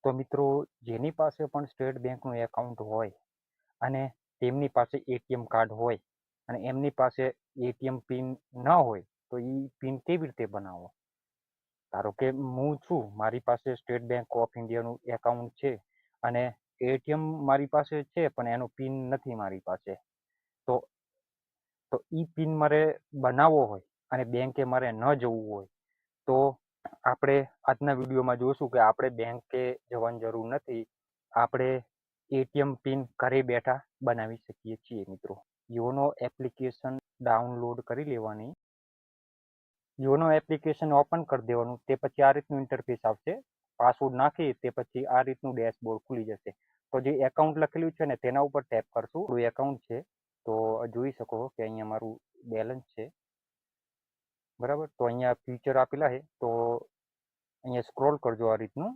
તો મિત્રો, જેની પાસે પણ સ્ટેટ બેંકનું એકાઉન્ટ હોય અને તેમની પાસે એટીએમ કાર્ડ હોય અને એમની પાસે એટીએમ પિન ન હોય તો એ પિન કેવી રીતે બનાવો? ધારો કે હું છું, મારી પાસે સ્ટેટ બેંક ઓફ ઇન્ડિયાનું એકાઉન્ટ છે અને એટીએમ મારી પાસે છે પણ એનો પિન નથી મારી પાસે. તો તો ઈ પિન મારે બનાવવો હોય અને બેંકે મારે ન જવું હોય તો આપણે આજના વિડીયોમાં જોશું કે આપણે બેંકે જવાની જરૂર નથી. આપણે એટીએમ પિન ઘરે બેઠા બનાવી શકીએ છીએ મિત્રો. યોનો એપ્લિકેશન ડાઉનલોડ કરી લેવાની. યોનો એપ્લિકેશન ઓપન કરી દેવાનું. તે પછી આ રીતનું ઇન્ટરફેસ આવશે. પાસવર્ડ નાખી તે પછી આ રીતનું ડેશબોર્ડ ખુલી જશે. તો જે એકાઉન્ટ લખેલું છે ને તેના ઉપર ટેપ કરશું. આપણું એકાઉન્ટ છે તો જોઈ શકો કે અહીંયા મારું બેલેન્સ છે, બરાબર. તો અહીંયા ફીચર આપેલા છે તો અહીંયા સ્ક્રોલ કરજો. આ રીતનું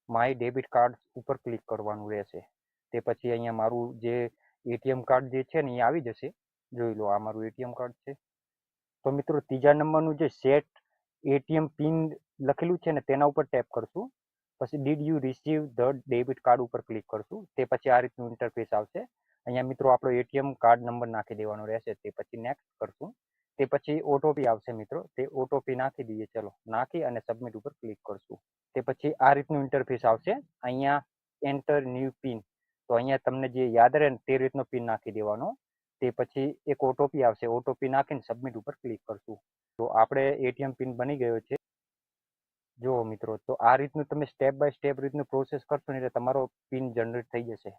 માય ડેબિટ કાર્ડ ઉપર ક્લિક કરવાનું રહેશે. તે પછી અહીંયા મારું જે એટીએમ કાર્ડ જે છે ને એ આવી જશે. જોઈ લો, આ મારું એટીએમ કાર્ડ છે. તો મિત્રો, ત્રીજા નંબરનું જે સેટ એટીએમ પિન લખેલું છે ને તેના ઉપર ટેપ કરશું. પછી did you receive the debit card ઉપર ક્લિક કરશું. તે પછી આ રીતનું ઇન્ટરફેસ આવશે. અહીંયા મિત્રો આપણો એટીએમ કાર્ડ નંબર નાખી દેવાનો રહેશે. તે પછી નેક્સ્ટ કરશું. તે પછી ઓટોપી આવશે મિત્રો. તે ઓટોપી નાખી દઈએ. ચલો, નાખી અને સબમિટ ઉપર ક્લિક કરશું. તે પછી આ રીતનું ઇન્ટરફેસ આવશે. અહીંયા એન્ટર ન્યૂ પિન. તો અહીંયા તમને જે યાદ રહે ને તે રીતનો પિન નાખી દેવાનો. તે પછી એક ઓટોપી આવશે. ઓટોપી નાખીને સબમિટ ઉપર ક્લિક કરશું. તો આપણે એટીએમ પિન બની ગયો છે. જો મિત્રો, તો આ રીતનું તમે સ્ટેપ બાય સ્ટેપ રીતનું પ્રોસેસ કરશો ને એટલે તમારો પિન જનરેટ થઈ જશે.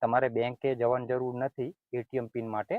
તમારે બેંકે જવાની જરૂર નથી એટીએમ પિન માટે.